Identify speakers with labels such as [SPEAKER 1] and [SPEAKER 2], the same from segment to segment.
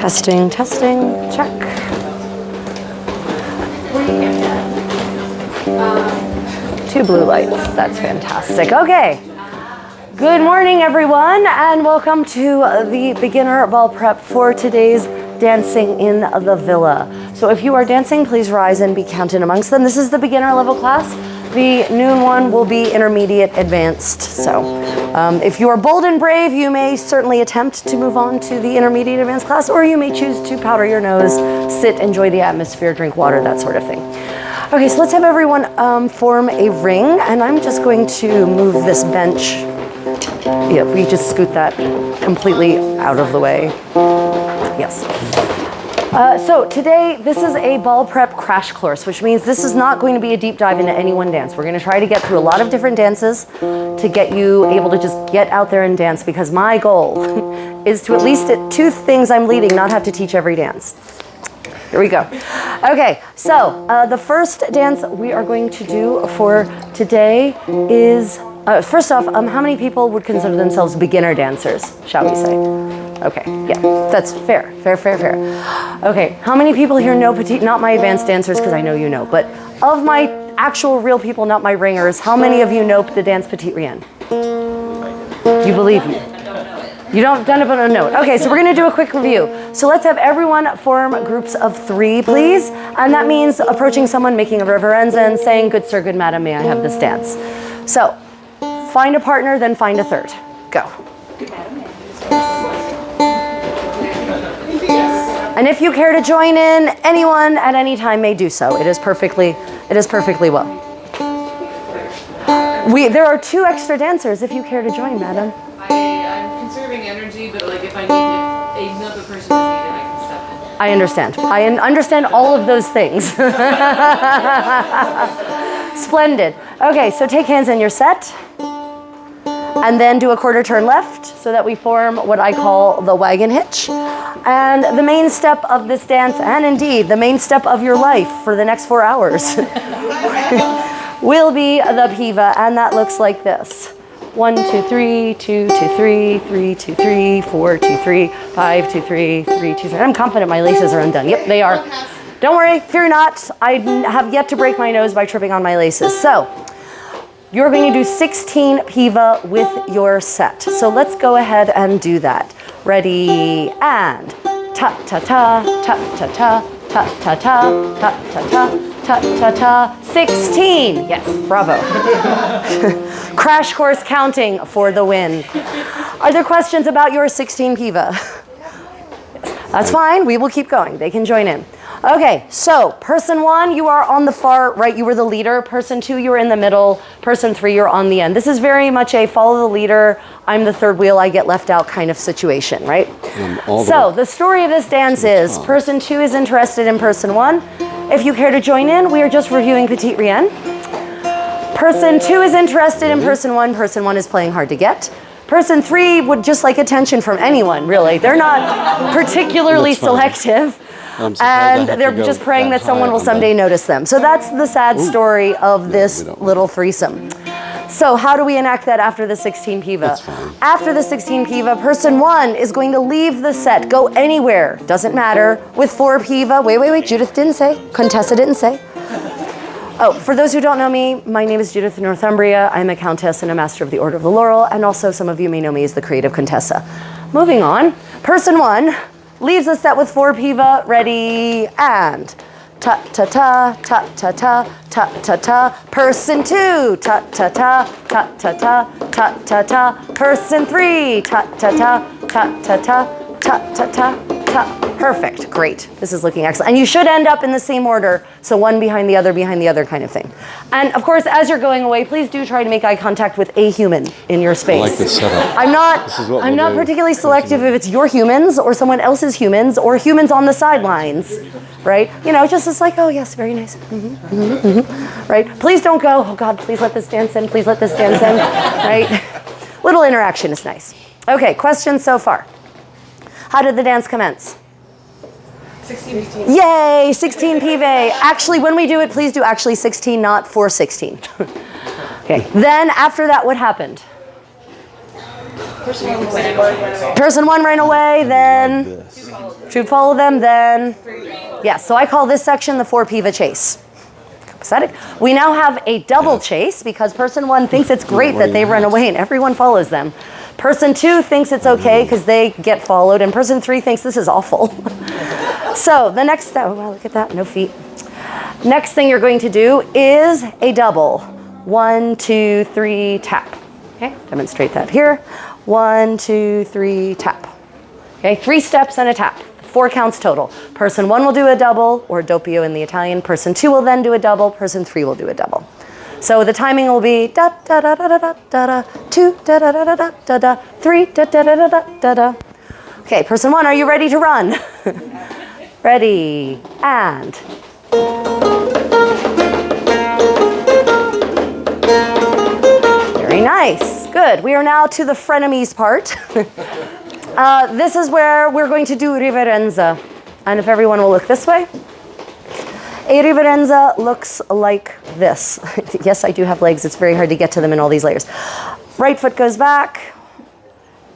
[SPEAKER 1] Testing, testing, check. Two blue lights, that's fantastic. Okay, good morning everyone, and welcome to the beginner ball prep for today's dancing in the villa. So if you are dancing, please rise and be counted amongst them. This is the beginner level class. The noon one will be intermediate advanced. So if you are bold and brave, you may certainly attempt to move on to the intermediate advanced class, or you may choose to powder your nose, sit, enjoy the atmosphere, drink water, that sort of thing. Okay, so let's have everyone form a ring, and I'm just going to move this bench. Yeah, we just scoot that completely out of the way. Yes. So today, this is a ball prep crash course, which means this is not going to be a deep dive into any one dance. We're going to try to get through a lot of different dances to get you able to just get out there and dance, because my goal is to, at least at two things I'm leading, not have to teach every dance. Here we go. Okay, so the first dance we are going to do for today is, first off, how many people would consider themselves beginner dancers, shall we say? Okay, yeah, that's fair. Okay, how many people here know Petite? Not my advanced dancers, because I know you know, but of my actual real people, not my ringers, how many of you know the dance Petite Rien? You believe me? You don't know it. Okay, so we're gonna do a quick review. So let's have everyone form groups of 3, please. And that means approaching someone, making a reverenza, and saying, "Good sir, good madam, may I have this dance?" So, find a partner, then find a third. Go. And if you care to join in, anyone at any time may do so. It is perfectly well. There are 2 extra dancers if you care to join, madam.
[SPEAKER 2] I'm conserving energy, but like if another person is needed, I can step in.
[SPEAKER 1] I understand. I understand all of those things. Splendid. Okay, so take hands in your set. And then do a quarter turn left so that we form what I call the wagon hitch. And the main step of this dance, and indeed the main step of your life for the next 4 hours, will be the Piva, and that looks like this. 1, 2, 3, 2, 2, 3, 3, 2, 3, 4, 2, 3, 5, 2, 3, 3, 2, 3. I'm confident my laces are undone. Yep, they are. Don't worry, fear not. I have yet to break my nose by tripping on my laces. So, you're going to do 16 Piva with your set. So let's go ahead and do that. Ready, and ta-ta-ta, ta-ta-ta, ta-ta-ta, ta-ta-ta, ta-ta-ta, 16. Yes, bravo. Crash course counting for the win. Are there questions about your 16 Piva? That's fine, we will keep going. They can join in. Okay, so person 1, you are on the far right, you were the leader. Person 2, you were in the middle. Person 3, you're on the end. This is very much a follow the leader, I'm the third wheel, I get left out kind of situation, right? So the story of this dance is, person 2 is interested in person 1. If you care to join in, we are just reviewing Petite Rien. Person 2 is interested in person 1. Person 1 is playing hard to get. Person 3 would just like attention from anyone, really. They're not particularly selective. And they're just praying that someone will someday notice them. So that's the sad story of this little threesome. So how do we enact that after the 16 Piva? After the 16 Piva, person 1 is going to leave the set, go anywhere, doesn't matter, with 4 Piva. Wait, Judith didn't say, Contessa didn't say. Oh, for those who don't know me, my name is Judith Northumbria. I'm a countess and a master of the Order of the Laurel, and also some of you may know me as the creative Contessa. Moving on, person 1 leaves the set with 4 Piva, ready, and ta-ta-ta, ta-ta-ta, ta-ta-ta, person 2, ta-ta-ta, ta-ta-ta, ta-ta-ta, person 3, ta-ta-ta, ta-ta-ta, ta-ta-ta, ta. Perfect, great. This is looking excellent. And you should end up in the same order, so one behind the other kind of thing. And of course, as you're going away, please do try to make eye contact with a human in your space.
[SPEAKER 3] I like this setup.
[SPEAKER 1] I'm not particularly selective if it's your humans or someone else's humans or humans on the sidelines, right? You know, just it's like, oh yes, very nice, right? Please don't go, oh God, please let this dance in, please let this dance in, right? Little interaction is nice. Okay, questions so far? How did the dance commence?
[SPEAKER 2] 16.
[SPEAKER 1] Yay, 16 Piva. Actually, when we do it, please do actually 16, not 416. Okay, then after that, what happened? Person one ran away, then should follow them, then yes. So I call this section the 4 Piva chase. Pathetic. We now have a double chase because person one thinks it's great that they run away and everyone follows them. Person two thinks it's okay because they get followed, and person three thinks this is awful. So the next, oh wow, look at that, no feet. Next thing you're going to do is a double. 1, 2, 3, tap. Okay, demonstrate that here. 1, 2, 3, tap. Okay, 3 steps and a tap. 4 counts total. Person one will do a double, or doppio in the Italian. Person two will then do a double. Person three will do a double. So the timing will be da da da da da da da da, 2 da da da da da da da, 3 da da da da da da da. Okay, person one, are you ready to run? Ready, and. Very nice, good. We are now to the frenemies part. This is where we're going to do riverenza. And if everyone will look this way. A riverenza looks like this. Yes, I do have legs. It's very hard to get to them in all these layers. Right foot goes back,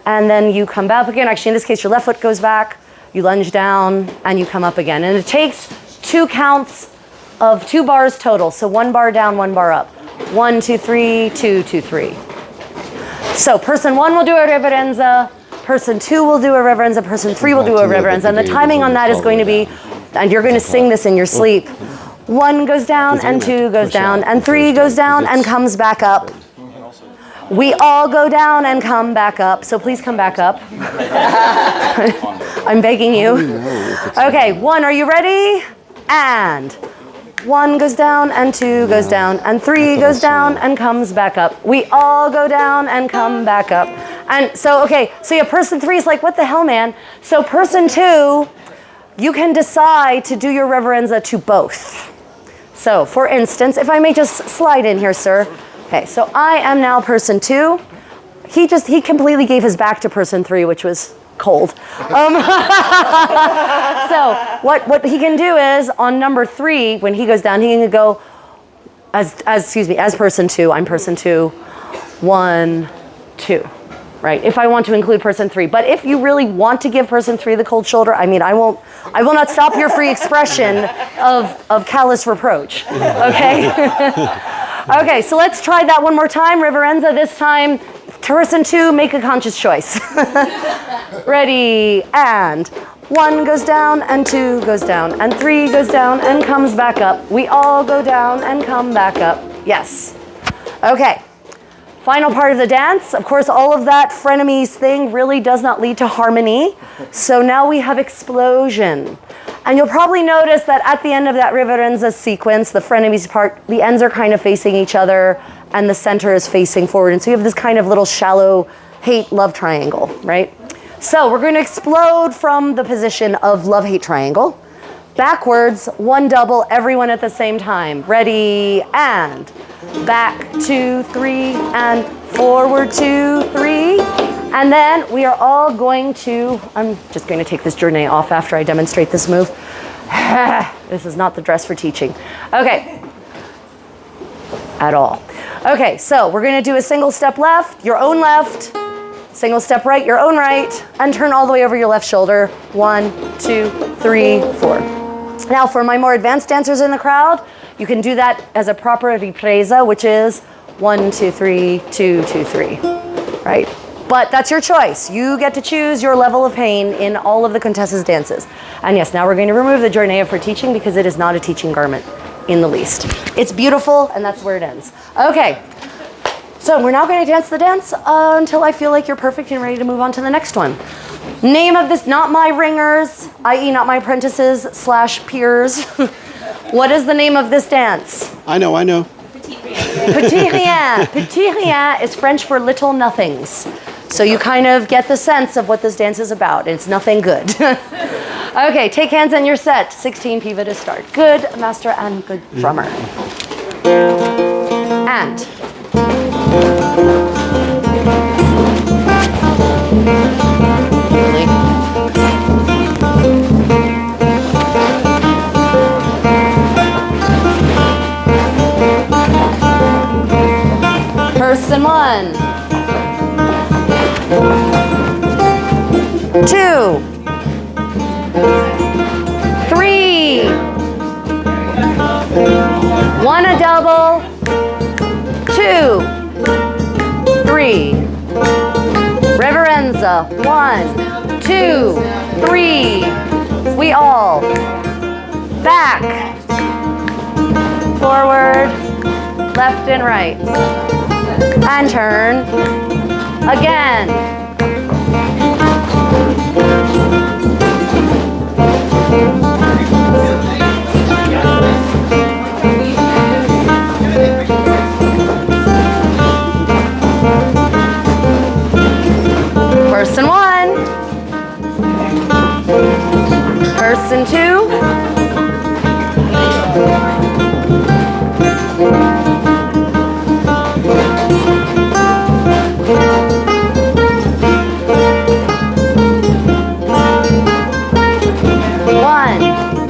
[SPEAKER 1] and then you come back again. Actually, in this case, your left foot goes back, you lunge down, and you come up again. And it takes 2 counts of 2 bars total. So 1 bar down, 1 bar up. 1, 2, 3, 2, 2, 3. So person one will do a riverenza, person two will do a riverenza, person three will do a riverenza, and the timing on that is going to be, and you're going to sing this in your sleep, 1 goes down and 2 goes down and 3 goes down and comes back up. We all go down and come back up, so please come back up. I'm begging you. Okay, 1, are you ready? And 1 goes down and 2 goes down and 3 goes down and comes back up. We all go down and come back up. And so, okay, so yeah, person 3 is like, what the hell, man? So person 2, you can decide to do your reverenza to both. So for instance, if I may just slide in here, sir. Okay, so I am now person 2. He completely gave his back to person 3, which was cold. So what he can do is on number 3, when he goes down, he can go as person 2. I'm person 2, 1, 2. Right, if I want to include person 3. But if you really want to give person 3 the cold shoulder, I mean, I will not stop your free expression of callous reproach, okay? Okay, so let's try that one more time. Riverenza, this time, person 2, make a conscious choice. Ready, and 1 goes down, and 2 goes down, and 3 goes down, and comes back up. We all go down and come back up. Yes. Okay. Final part of the dance. Of course, all of that frenemies thing really does not lead to harmony. So now we have explosion. And you'll probably notice that at the end of that riverenza sequence, the frenemies part, the ends are kind of facing each other and the center is facing forward. And so you have this kind of little shallow hate-love triangle, right? So we're going to explode from the position of love-hate triangle. Backwards, 1 double, everyone at the same time. Ready, and back, 2, 3, and forward, 2, 3. And then we are all going to, I'm just going to take this journey off after I demonstrate this move. This is not the dress for teaching. Okay. At all. Okay, so we're going to do a single step left, your own left, single step right, your own right, and turn all the way over your left shoulder. 1, 2, 3, 4. Now for my more advanced dancers in the crowd, you can do that as a proper ripresa, which is 1, 2, 3, 2, 2, 3, right? But that's your choice. You get to choose your level of pain in all of the Contessa's dances. And yes, now we're going to remove the giornea for teaching because it is not a teaching garment in the least. It's beautiful, and that's where it ends. Okay, so we're now going to dance the dance until I feel like you're perfect and ready to move on to the next one. Name of this, not my ringers, i.e. not my apprentices / peers. What is the name of this dance?
[SPEAKER 3] I know.
[SPEAKER 2] Petit Rien.
[SPEAKER 1] Petit Rien. Petit Rien is French for little nothings. So you kind of get the sense of what this dance is about. It's nothing good. Okay, take hands on your set. 16 Piva to start. Good master and good drummer. And. Person 1. 2, 3, 1 a double, 2, 3, riverenza, 1, 2, 3, we all, back, forward, left and right, and turn, again. Person 1, person 2, one,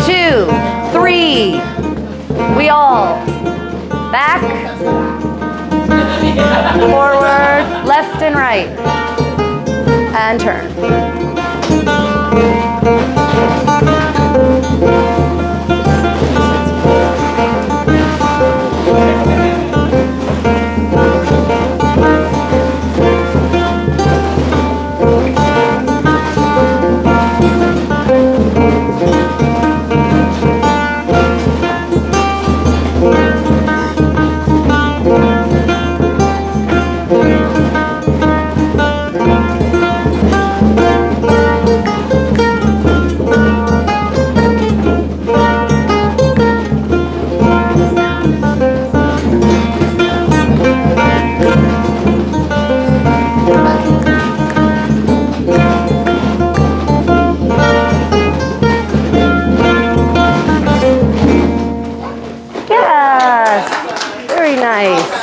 [SPEAKER 1] 2, 3, we all, back, forward, left and right, and turn.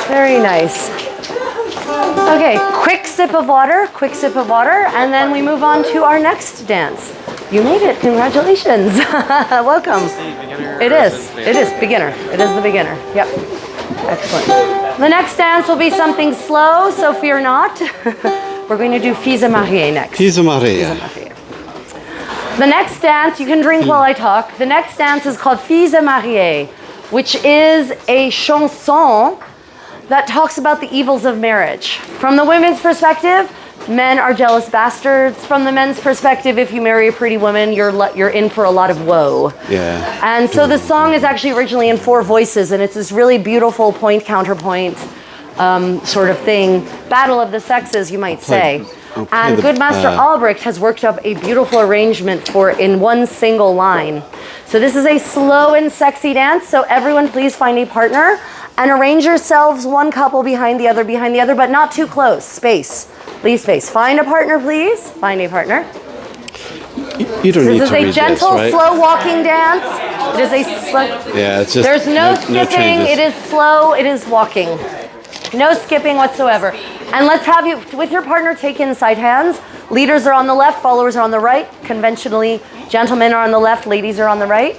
[SPEAKER 1] Very nice. Okay, quick sip of water, and then we move on to our next dance. You made it, congratulations. Welcome. It is beginner. It is the beginner, yep. Excellent. The next dance will be something slow, so fear not. We're going to do Fils marié next.
[SPEAKER 3] Fils marié.
[SPEAKER 1] The next dance, you can drink while I talk. The next dance is called Fils marié, which is a chanson that talks about the evils of marriage. From the women's perspective, men are jealous bastards. From the men's perspective, if you marry a pretty woman, you're in for a lot of woe.
[SPEAKER 3] Yeah.
[SPEAKER 1] And so the song is actually originally in 4 voices, and it's this really beautiful point counterpoint sort of thing, battle of the sexes, you might say. And good Master Albrecht has worked up a beautiful arrangement for in one single line. So this is a slow and sexy dance. So everyone, please find a partner and arrange yourselves one couple behind the other, but not too close. Space. Leave space. Find a partner, please. Find a partner.
[SPEAKER 3] You don't need to read this, right?
[SPEAKER 1] This is a gentle, slow walking dance. It is a slow.
[SPEAKER 3] Yeah, it's just.
[SPEAKER 1] There's no skipping. It is slow. It is walking. No skipping whatsoever. And let's have you, with your partner, take in side hands. Leaders are on the left, followers are on the right. Conventionally, gentlemen are on the left, ladies are on the right.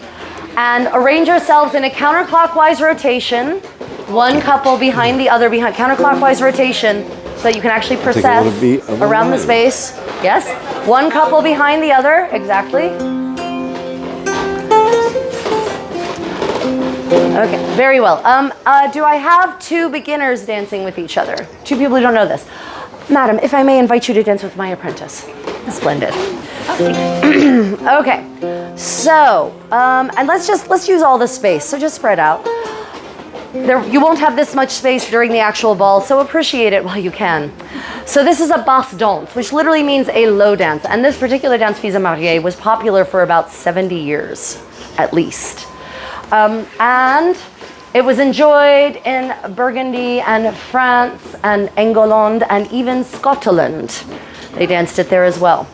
[SPEAKER 1] And arrange yourselves in a counterclockwise rotation. One couple behind the other, behind counterclockwise rotation, so that you can actually process around the space. Yes. One couple behind the other, exactly. Okay, very well. Do I have 2 beginners dancing with each other? 2 people who don't know this. Madam, if I may invite you to dance with my apprentice. Splendid. Okay, so, and let's use all the space, so just spread out. You won't have this much space during the actual ball, so appreciate it while you can. So this is a basse danse, which literally means a low dance. And this particular dance, Fils marié, was popular for about 70 years, at least. And it was enjoyed in Burgundy and France and England and even Scotland. They danced it there as well.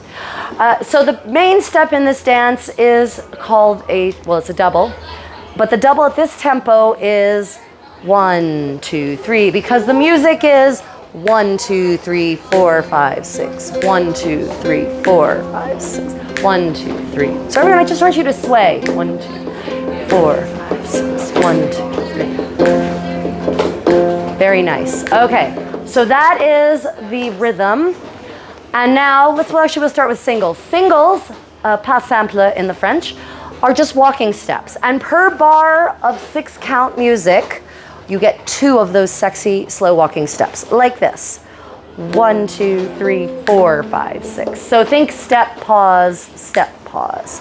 [SPEAKER 1] So the main step in this dance is called it's a double. But the double at this tempo is 1, 2, 3, because the music is 1, 2, 3, 4, 5, 6. 1, 2, 3, 4, 5, 6. 1, 2, 3. So everyone, I just want you to sway. 1, 2, 4, 5, 6. 1, 2, 3. Very nice. Okay, so that is the rhythm. And now, we'll start with singles. Singles, pas simple in the French, are just walking steps. And per bar of 6 count music, you get 2 of those sexy, slow walking steps, like this. 1, 2, 3, 4, 5, 6. So think step, pause, step, pause.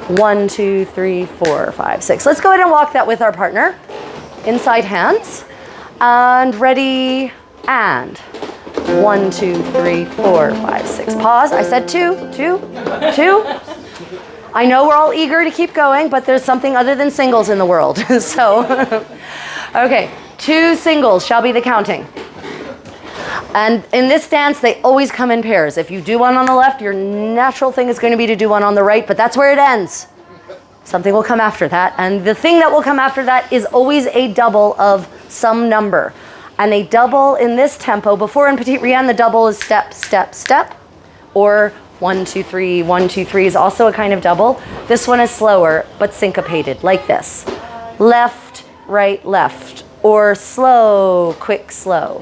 [SPEAKER 1] 1, 2, 3, 4, 5, 6. Let's go ahead and walk that with our partner. Inside hands. And ready, and 1, 2, 3, 4, 5, 6. Pause. I said 2, 2, 2. I know we're all eager to keep going, but there's something other than singles in the world. So, okay, 2 singles shall be the counting. And in this dance, they always come in pairs. If you do one on the left, your natural thing is going to be to do one on the right, but that's where it ends. Something will come after that. And the thing that will come after that is always a double of some number. And a double in this tempo, before in Petite Rien, the double is step, step, step. Or 1, 2, 3, 1, 2, 3 is also a kind of double. This one is slower, but syncopated, like this. Left, right, left. Or slow, quick, slow.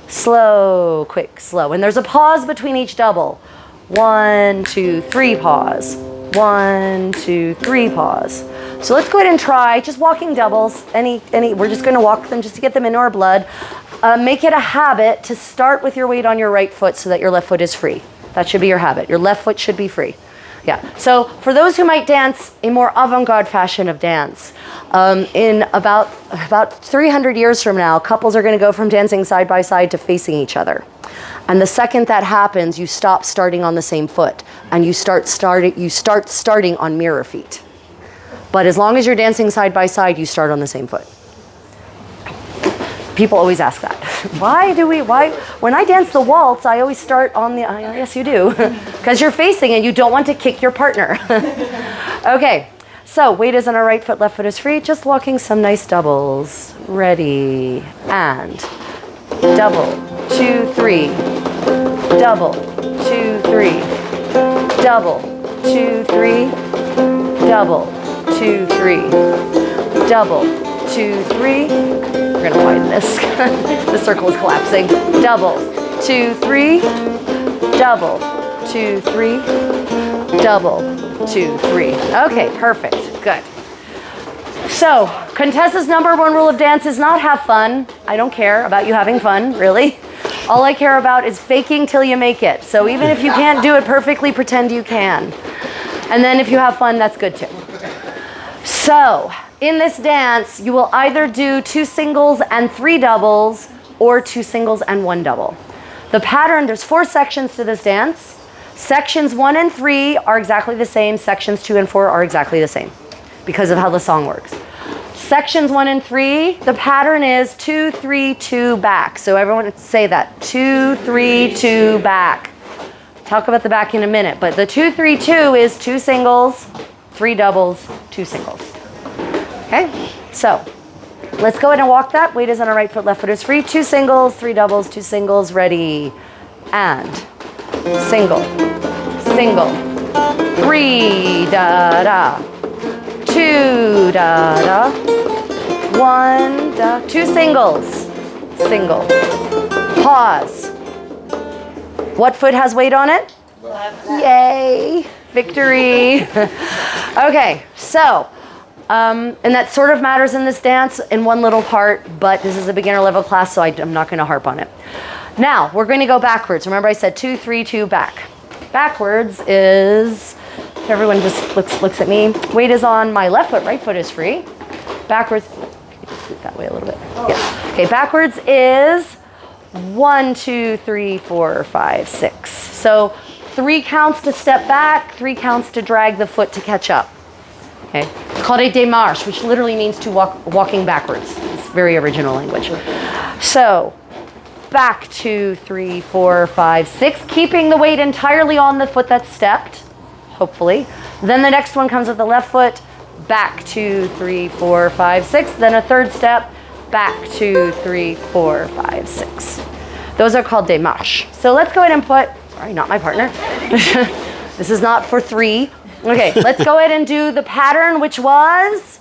[SPEAKER 1] Slow, quick, slow. And there's a pause between each double. 1, 2, 3, pause. 1, 2, 3, pause. So let's go ahead and try just walking doubles. We're just going to walk them just to get them into our blood. Make it a habit to start with your weight on your right foot so that your left foot is free. That should be your habit. Your left foot should be free. Yeah. So for those who might dance a more avant-garde fashion of dance, in about 300 years from now, couples are going to go from dancing side by side to facing each other. And the second that happens, you stop starting on the same foot, and you start starting on mirror feet. But as long as you're dancing side by side, you start on the same foot. People always ask that. Why? When I dance the waltz, I always start on the, yes you do. Because you're facing and you don't want to kick your partner. Okay, so weight is on our right foot, left foot is free. Just walking some nice doubles. Ready, and double, 2, 3, double, 2, 3, double, 2, 3, double, 2, 3, double, 2, 3. We're gonna widen this. The circle is collapsing. Double, 2, 3, double, 2, 3, double, 2, 3. Okay, perfect, good. So, Contessa's #1 rule of dance is not have fun. I don't care about you having fun, really. All I care about is faking till you make it. So even if you can't do it perfectly, pretend you can. And then if you have fun, that's good too. So, in this dance, you will either do 2 singles and 3 doubles, or 2 singles and 1 double. The pattern, there's 4 sections to this dance. Sections 1 and 3 are exactly the same. Sections 2 and 4 are exactly the same because of how the song works. Sections 1 and 3, the pattern is 2, 3, 2, back. So everyone say that, 2, 3, 2, back. Talk about the back in a minute, but the 2, 3, 2 is 2 singles, 3 doubles, 2 singles. Okay, so let's go ahead and walk that. Weight is on our right foot, left foot is free. 2 singles, 3 doubles, 2 singles, ready, and single, single, 3, da-da, 2, da-da, 1, da, 2 singles, single, pause. What foot has weight on it? Left. Yay, victory. Okay, so, and that sort of matters in this dance in one little part, but this is a beginner level class, so I'm not going to harp on it. Now, we're going to go backwards. Remember I said 2, 3, 2, back. Backwards is, everyone just looks at me. Weight is on my left foot, right foot is free. Backwards, scoot that way a little bit. Yes. Okay, backwards is 1, 2, 3, 4, 5, 6. So 3 counts to step back, 3 counts to drag the foot to catch up. Okay, it's called a demarche, which literally means to walking backwards. It's very original language. So back 2, 3, 4, 5, 6, keeping the weight entirely on the foot that's stepped, hopefully. Then the next one comes with the left foot, back 2, 3, 4, 5, 6. Then a third step, back 2, 3, 4, 5, 6. Those are called demarche. So let's go ahead and put, sorry, not my partner. This is not for 3. Okay, let's go ahead and do the pattern, which was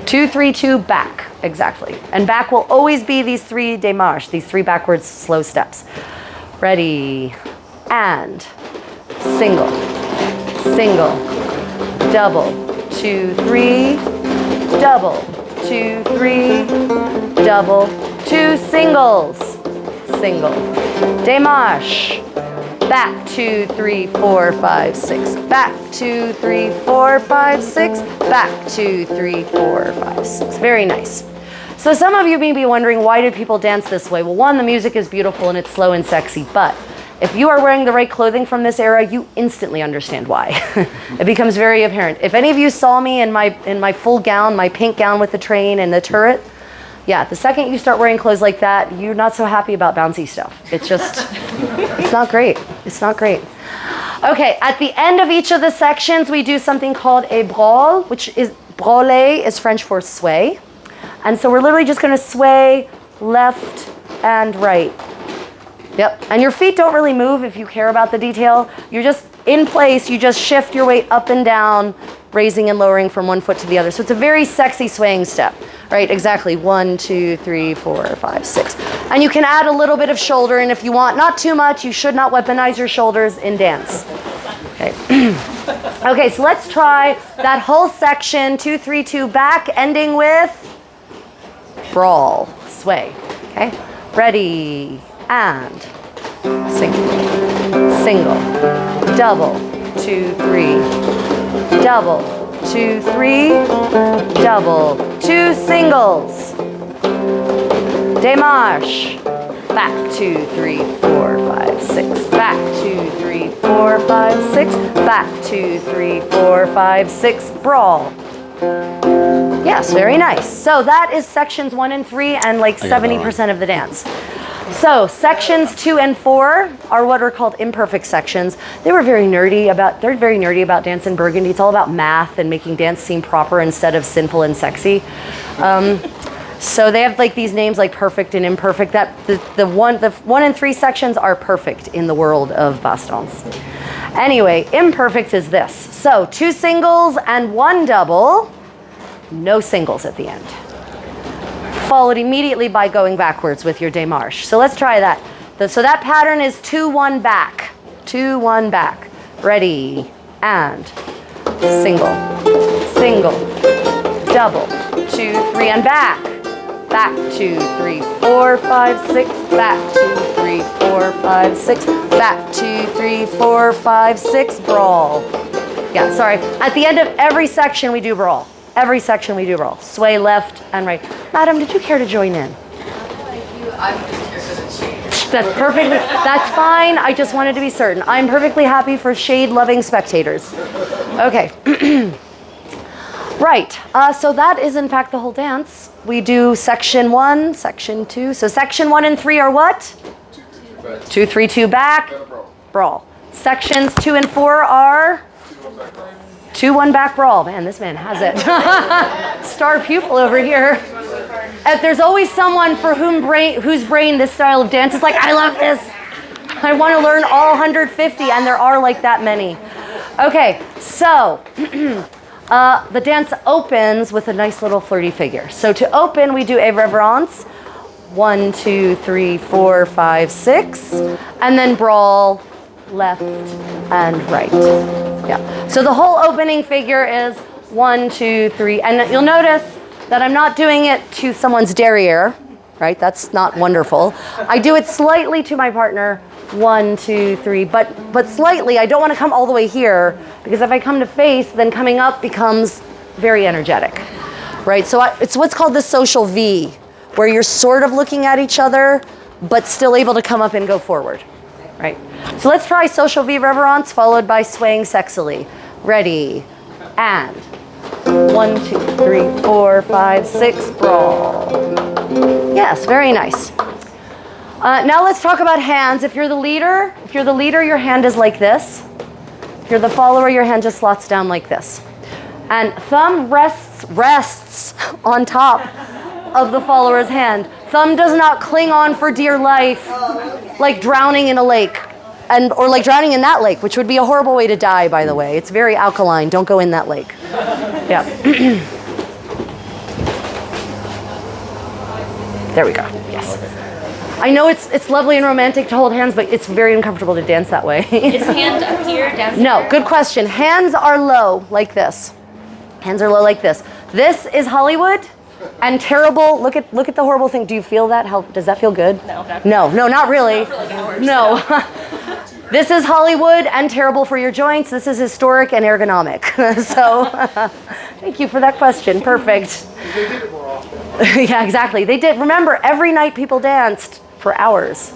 [SPEAKER 1] 2, 3, 2, back. Exactly. And back will always be these 3 demarches, these 3 backwards slow steps. Ready, and single, single, double, 2, 3, double, 2, 3, double, 2 singles, single, demarche, back, 2, 3, 4, 5, 6, back, 2, 3, 4, 5, 6, back, 2, 3, 4, 5, 6. Very nice. So some of you may be wondering, why did people dance this way? Well, one, the music is beautiful and it's slow and sexy, but if you are wearing the right clothing from this era, you instantly understand why. It becomes very apparent. If any of you saw me in my full gown, my pink gown with the train and the turret, yeah, the second you start wearing clothes like that, you're not so happy about bouncy stuff. It's just, it's not great. It's not great. Okay, at the end of each of the sections, we do something called a branle, which is, branle is French for sway. And so we're literally just gonna sway left and right. Yep, and your feet don't really move if you care about the detail. You're just in place, you just shift your weight up and down, raising and lowering from one foot to the other. So it's a very sexy swaying step, right? Exactly, 1, 2, 3, 4, 5, 6. And you can add a little bit of shoulder in if you want, not too much. You should not weaponize your shoulders in dance. Okay, okay, so let's try that whole section, 2, 3, 2 back, ending with branle, sway, okay? Ready, and single, single, double, 2, 3, double, 2, 3, double, 2 singles, demarche, back, 2, 3, 4, 5, 6, back, 2, 3, 4, 5, 6, back, 2, 3, 4, 5, 6, branle. Yes, very nice. So that is sections 1 and 3 and like 70% of the dance. So sections 2 and 4 are what are called imperfect sections. They're very nerdy about dance in Burgundy. It's all about math and making dance seem proper instead of sinful and sexy. So they have like these names like perfect and imperfect. That the 1 and 3 sections are perfect in the world of basse danse. Anyway, imperfect is this. So 2 singles and 1 double, no singles at the end. Followed immediately by going backwards with your demarche. So let's try that. So that pattern is 2, 1 back, 2, 1 back. Ready, and single, single, double, 2, 3, and back. Back, 2, 3, 4, 5, 6, back, 2, 3, 4, 5, 6, back, 2, 3, 4, 5, 6, branle. Yeah, sorry. At the end of every section, we do branle. Every section we do branle. Sway left and right. Madam, did you care to join in?
[SPEAKER 2] I'm just here for the shade.
[SPEAKER 1] That's perfect. That's fine. I just wanted to be certain. I'm perfectly happy for shade-loving spectators. Okay. Right. So that is, in fact, the whole dance. We do section 1, section 2. So section 1 and 3 are what? 2, 3, 2 back. Branle. Sections 2 and 4 are? 2, 1 back branle. Man, this man has it. Star pupil over here. If there's always someone for whose brain this style of dance is like, I love this. I want to learn all 150, and there are like that many. Okay, so the dance opens with a nice little flirty figure. So to open, we do a reverence. 1, 2, 3, 4, 5, 6, and then branle left and right. Yeah. So the whole opening figure is 1, 2, 3, and you'll notice that I'm not doing it to someone's derriere, right? That's not wonderful. I do it slightly to my partner, 1, 2, 3, but slightly. I don't want to come all the way here, because if I come to face, then coming up becomes very energetic, right? So it's what's called the social V, where you're sort of looking at each other, but still able to come up and go forward, right? So let's try social V reverence followed by swaying sexily. Ready, and 1, 2, 3, 4, 5, 6, branle. Yes, very nice. Now let's talk about hands. If you're the leader, your hand is like this. If you're the follower, your hand just slots down like this. And thumb rests on top of the follower's hand. Thumb does not cling on for dear life, like drowning in a lake. Or like drowning in that lake, which would be a horrible way to die, by the way. It's very alkaline. Don't go in that lake. Yeah. There we go. Yes. I know it's lovely and romantic to hold hands, but it's very uncomfortable to dance that way.
[SPEAKER 4] Is hand up here, down
[SPEAKER 1] No,
[SPEAKER 4] here?
[SPEAKER 1] good question. Hands are low like this. Hands are low like this. This is Hollywood and terrible. Look at the horrible thing. Do you feel that? How does that feel good?
[SPEAKER 4] No,
[SPEAKER 1] not really.
[SPEAKER 4] Not for like hours,
[SPEAKER 1] No. This is Hollywood and terrible for your joints. This is historic and ergonomic. So thank you for that question. Perfect.
[SPEAKER 5] They did it more often.
[SPEAKER 1] Yeah, exactly. They did. Remember, every night people danced for hours.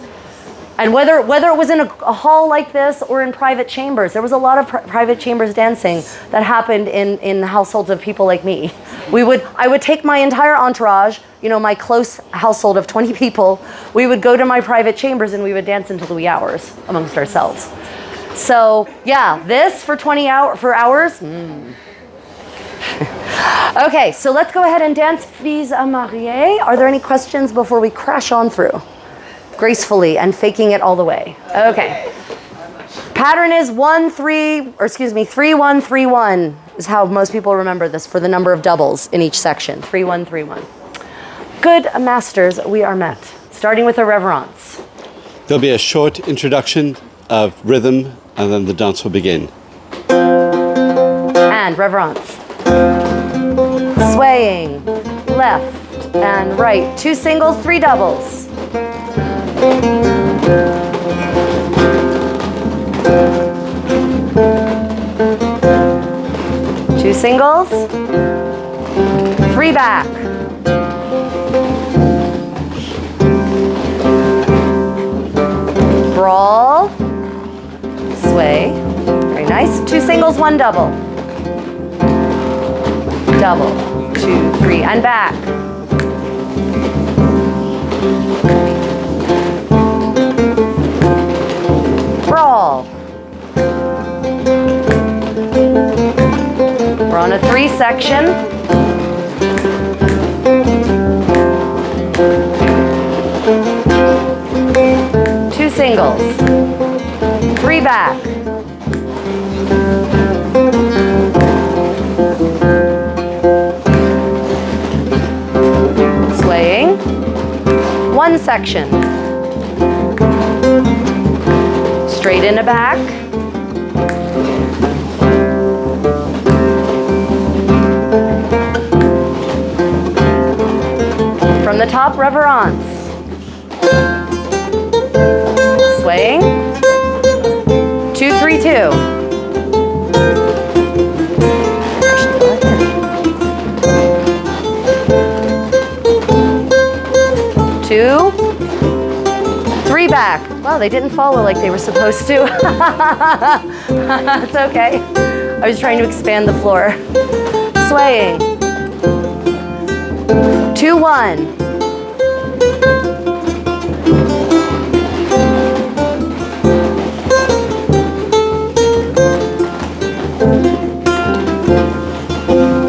[SPEAKER 1] And whether it was in a hall like this or in private chambers, there was a lot of private chambers dancing that happened in households of people like me. I would take my entire entourage, my close household of 20 people, we would go to my private chambers and we would dance until the wee hours amongst ourselves. So yeah, this for hours. Okay, so let's go ahead and dance Vis à Mariée. Are there any questions before we crash on through? Gracefully and faking it all the way. Okay. Pattern is 3-1-3-1 is how most people remember this for the number of doubles in each section. 3-1-3-1. Good masters, we are met. Starting with a reverence.
[SPEAKER 3] There'll be a short introduction of rhythm, and then the dance will begin.
[SPEAKER 1] And reverence. Swaying, left and right. 2 singles, 3 doubles. 2 singles, 3 back. Brawl, sway, very nice. 2 singles, 1 double. Double, 2, 3, and back. Brawl. We're on a 3 section. Two singles. 3 back. Swaying. 1 section. Straight into back. From the top, reverence. Swaying. 2-3-2. 2, 3 back. Wow, they didn't follow like they were supposed to. That's okay. I was trying to expand the floor. Swaying. 2-1.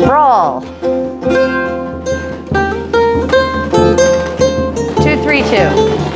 [SPEAKER 1] Brawl. 2-3-2.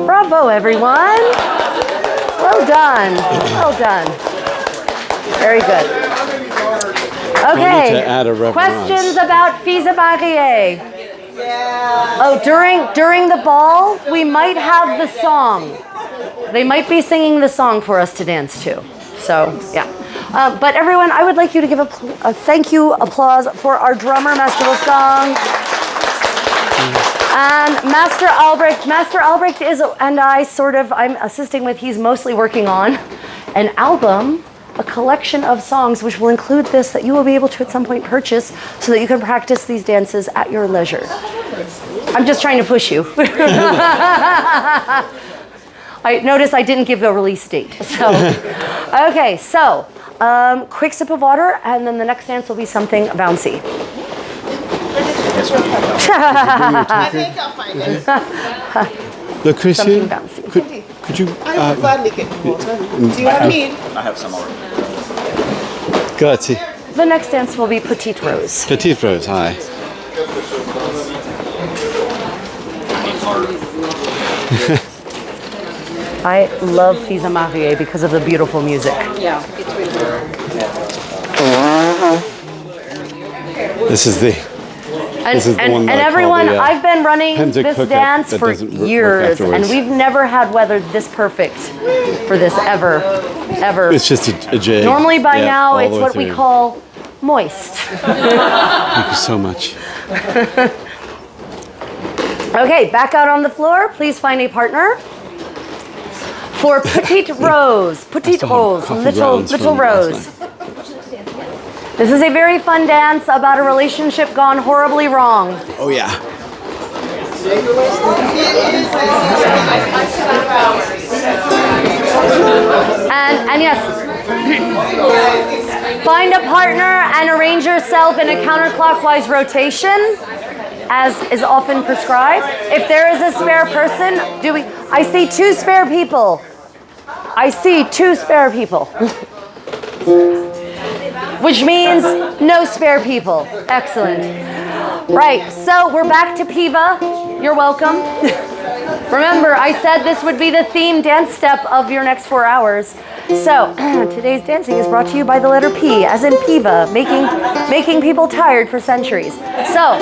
[SPEAKER 1] Bravo, everyone. Well done. Well done. Very good.
[SPEAKER 3] I need to add a
[SPEAKER 1] Okay.
[SPEAKER 3] reverence.
[SPEAKER 1] Questions about Vis à Mariée? Oh, during the ball, we might have the song. They might be singing the song for us to dance to. So, yeah. But everyone, I would like you to give a thank you applause for our drummer, Master Wolfgang. And Master Albrecht. Master Albrecht is, and I'm assisting with, he's mostly working on an album, a collection of songs, which will include this that you will be able to at some point purchase so that you can practice these dances at your leisure. I'm just trying to push you. I noticed I didn't give a release date. So, okay, so quick sip of water, and then the next dance will be something bouncy.
[SPEAKER 5] I think I'll find it.
[SPEAKER 3] Look, Christian,
[SPEAKER 1] Something bouncy.
[SPEAKER 3] could you...
[SPEAKER 5] I will gladly get the water. Do you want me?
[SPEAKER 6] I have some already.
[SPEAKER 3] Grazie.
[SPEAKER 1] The next dance will be Petite Rose.
[SPEAKER 3] Petite Rose, hi.
[SPEAKER 1] I love Fils Marie because of the beautiful music.
[SPEAKER 5] Yeah, it's really good.
[SPEAKER 3] This is the...
[SPEAKER 1] And,
[SPEAKER 3] This is the
[SPEAKER 1] and,
[SPEAKER 3] one
[SPEAKER 1] and
[SPEAKER 3] that I call
[SPEAKER 1] everyone,
[SPEAKER 3] the,
[SPEAKER 1] I've been running
[SPEAKER 3] Pennsic
[SPEAKER 1] this
[SPEAKER 3] hookup
[SPEAKER 1] dance
[SPEAKER 3] that
[SPEAKER 1] for
[SPEAKER 3] doesn't work
[SPEAKER 1] years, and
[SPEAKER 3] afterwards.
[SPEAKER 1] we've never had weather this perfect for this ever.
[SPEAKER 3] It's just a jig.
[SPEAKER 1] Normally by
[SPEAKER 3] Yeah,
[SPEAKER 1] now
[SPEAKER 3] all the
[SPEAKER 1] it's
[SPEAKER 3] way
[SPEAKER 1] what we
[SPEAKER 3] through.
[SPEAKER 1] call moist.
[SPEAKER 3] Thank you so much.
[SPEAKER 1] Okay, back out on the floor. Please find a partner. For Petite Rose, Petite
[SPEAKER 3] still have
[SPEAKER 1] Rose,
[SPEAKER 3] coffee
[SPEAKER 1] little
[SPEAKER 3] grounds from
[SPEAKER 1] Rose.
[SPEAKER 3] last
[SPEAKER 1] This is a very fun dance about a relationship gone horribly wrong.
[SPEAKER 3] Oh, yeah.
[SPEAKER 1] And yes, find a partner and arrange yourself in a counterclockwise rotation, as is often prescribed. If there is a spare person, I see 2 spare people. I see 2 spare people. Which means no spare people. Excellent. Right, so we're back to Piva. You're welcome. Remember, I said this would be the theme dance step of your next 4 hours. So, today's dancing is brought to you by the letter P, as in Piva, making people tired for centuries. So,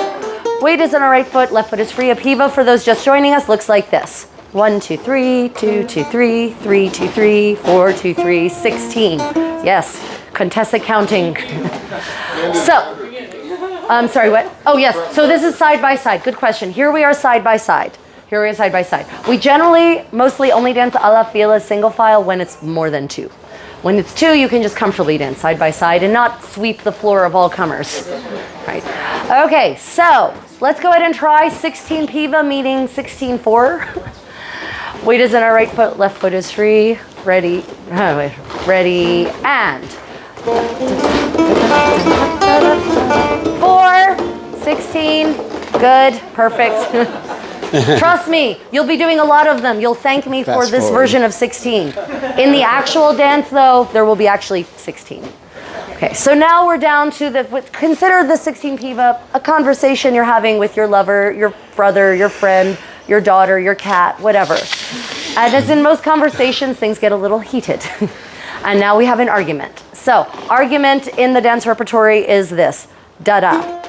[SPEAKER 1] weight is on our right foot, left foot is free. A Piva, for those just joining us, looks like this. 1, 2, 3, 2, 2, 3, 3, 2, 3, 4, 2, 3, 16. Yes, Contessa counting. So, I'm sorry, what? Oh, yes. So this is side by side. Good question. Here we are side by side. Here we are side by side. We generally, mostly only dance a la fila, single file, when it's more than 2. When it's 2, you can just comfortably dance side by side and not sweep the floor of all comers. Right. Okay, so let's go ahead and try 16 Piva, meaning 16-4. Weight is in our right foot, left foot is free. Ready, ready, and 4, 16, good, perfect. Trust me, you'll be doing a lot of them. You'll thank me for this version of 16. In the actual dance, though, there will be actually 16. Okay, so now we're down to consider the 16 Piva a conversation you're having with your lover, your brother, your friend, your daughter, your cat, whatever. And as in most conversations, things get a little heated. And now we have an argument. So, argument in the dance repertory is this, da-da.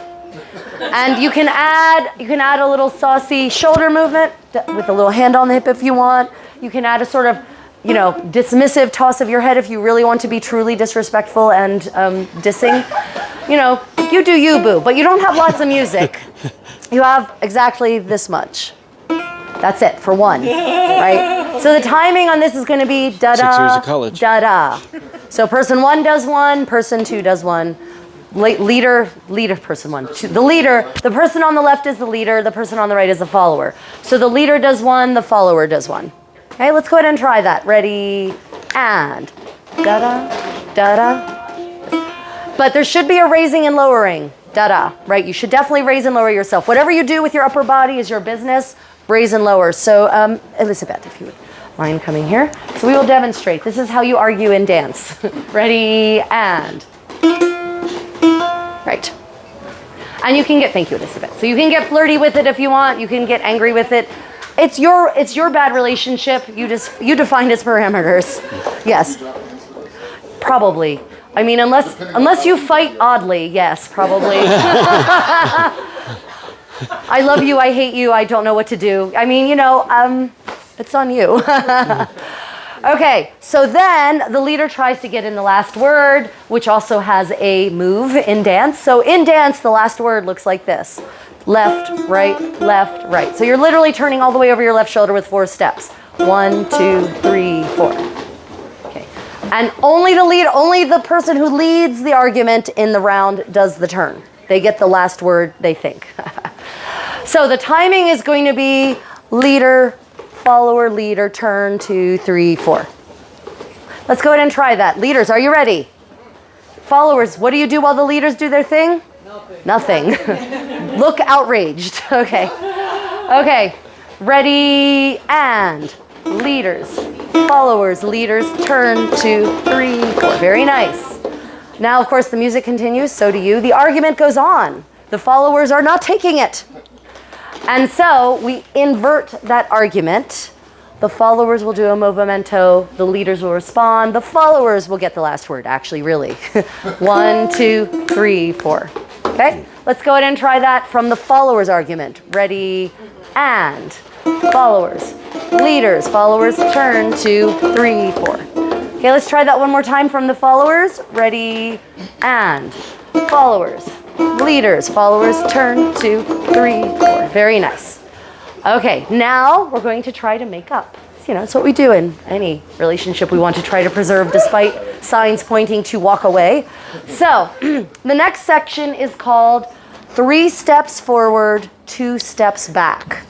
[SPEAKER 1] And you can add a little saucy shoulder movement with a little hand on the hip if you want. You can add a sort of, dismissive toss of your head if you really want to be truly disrespectful and dissing. You do you, boo, but you don't have lots of music. You have exactly this much. That's it for one, right? So the timing on this is going to be da-da,
[SPEAKER 3] 6 years of college.
[SPEAKER 1] da-da. So person 1 does 1, person 2 does 1. Leader, person 1. The leader, the person on the left is the leader, the person on the right is the follower. So the leader does 1, the follower does 1. Okay, let's go ahead and try that. Ready, and da-da, da-da. But there should be a raising and lowering, da-da, right? You should definitely raise and lower yourself. Whatever you do with your upper body is your business. Raise and lower. So, Elizabeth, if you would mind coming here. So we will demonstrate. This is how you argue in dance. Ready, and. Right. And you can thank you, Elizabeth. So you can get flirty with it if you want. You can get angry with it. It's your bad relationship. You define its parameters. Yes. Probably. I mean, unless you fight oddly, yes, probably. I love you, I hate you, I don't know what to do. I mean, it's on you. Okay, so then the leader tries to get in the last word, which also has a move in dance. So in dance, the last word looks like this. Left, right. So you're literally turning all the way over your left shoulder with 4 steps. 1, 2, 3, 4. Okay, and only the person who leads the argument in the round does the turn. They get the last word they think. So the timing is going to be leader, follower, leader, turn, 2, 3, 4. Let's go ahead and try that. Leaders, are you ready? Followers, what do you do while the leaders do their thing? Nothing. Look outraged. Okay. Okay. Ready, and leaders, followers, leaders, turn, 2, 3, 4. Very nice. Now, of course, the music continues, so do you. The argument goes on. The followers are not taking it. And so we invert that argument. The followers will do a movimento, the leaders will respond, the followers will get the last word, actually, really. 1, 2, 3, 4. Okay? Let's go ahead and try that from the followers argument. Ready, and followers, leaders, followers, turn, 2, 3, 4. Okay, let's try that one more time from the followers. Ready, and followers, leaders, followers, turn, 2, 3, 4. Very nice. Okay, now we're going to try to make up. You know, it's what we do in any relationship we want to try to preserve despite signs pointing to walk away. So, the next section is called 3 steps forward, 2 steps back.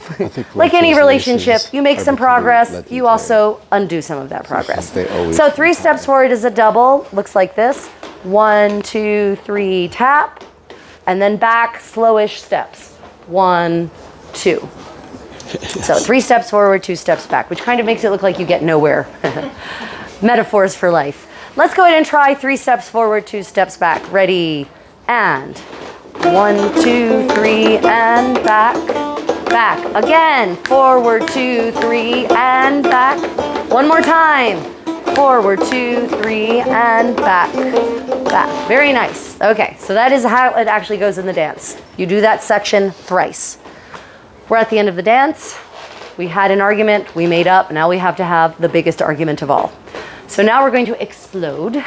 [SPEAKER 1] Like any relationship, you make some progress, you also undo some of that progress. So 3 steps forward is a double, looks like this. 1, 2, 3, tap, and then back, slowish steps. 1, 2. So 3 steps forward, 2 steps back, which kind of makes it look like you get nowhere. Metaphors for life. Let's go ahead and try 3 steps forward, 2 steps back. Ready, and 1, 2, 3, and back. Back. Again, forward, 2, 3, and back. One more time. Forward, 2, 3, and back. Back. Very nice. Okay, so that is how it actually goes in the dance. You do that section thrice. We're at the end of the dance. We had an argument, we made up, now we have to have the biggest argument of all. So now we're going to explode.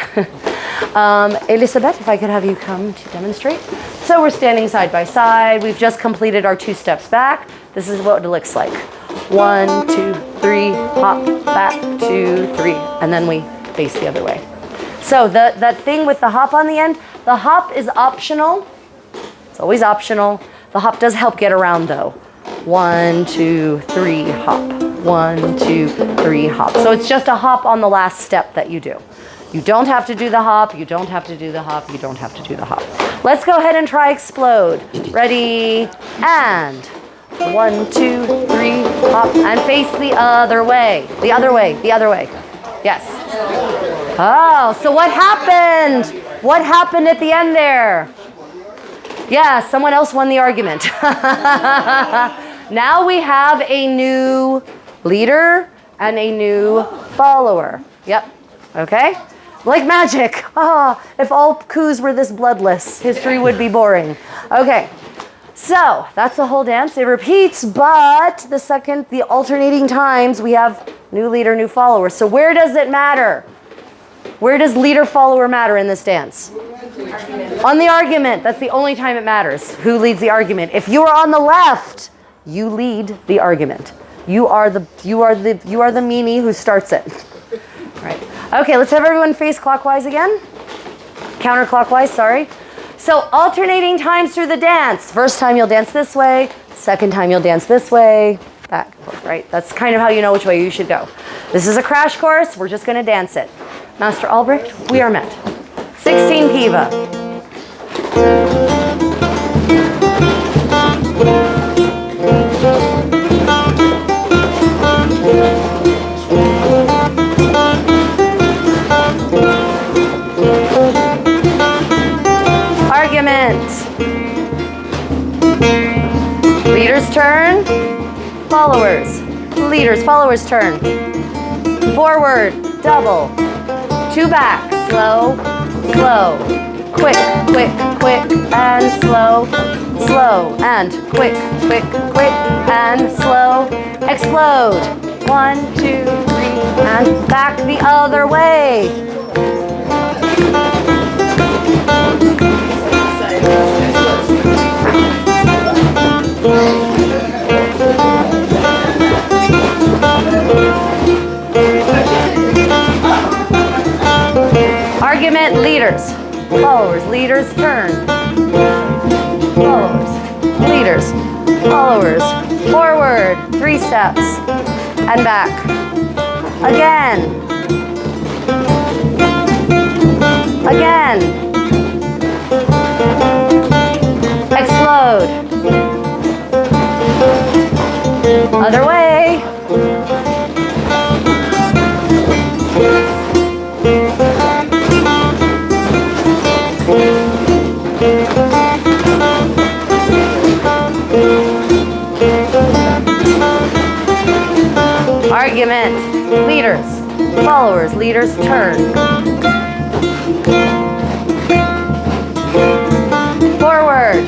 [SPEAKER 1] Elisabeth, if I could have you come to demonstrate. So we're standing side by side. We've just completed our 2 steps back. This is what it looks like. 1, 2, 3, hop, back, 2, 3, and then we face the other way. So that thing with the hop on the end, the hop is optional. It's always optional. The hop does help get around though. 1, 2, 3, hop. 1, 2, 3, hop. So it's just a hop on the last step that you do. You don't have to do the hop, you don't have to do the hop, you don't have to do the hop. Let's go ahead and try explode. Ready, and 1, 2, 3, hop, and face the other way. The other way, the other way. Yes. Oh, so what happened? What happened at the end there? Yeah, someone else won the argument. Now we have a new leader and a new follower. Yep. Okay? Like magic. Ah, if all coups were this bloodless, history would be boring. Okay. So, that's the whole dance. It repeats, but the alternating times, we have new leader, new follower. So where does it matter? Where does leader-follower matter in this dance? On the argument. That's the only time it matters. Who leads the argument? If you are on the left, you lead the argument. You are the meanie who starts it. Right. Okay, let's have everyone face clockwise again. Counterclockwise, sorry. So alternating times through the dance. First time you'll dance this way. Second time you'll dance this way. Back, right? That's kind of how you know which way you should go. This is a crash course. We're just going to dance it. Master Albrecht, we are met. 16 Piva. Argument. Leaders turn. Followers. Leaders, followers turn. Forward, double. 2 back, slow, slow. Quick, quick, quick, and slow, slow. And quick, quick, quick, and slow. Explode. 1, 2, 3, and back the other way. Argument, leaders, followers, leaders, turn. Followers, leaders, followers, forward, 3 steps, and back. Again. Again. Explode. Other way. Argument. Leaders. Followers. Leaders turn. Forward.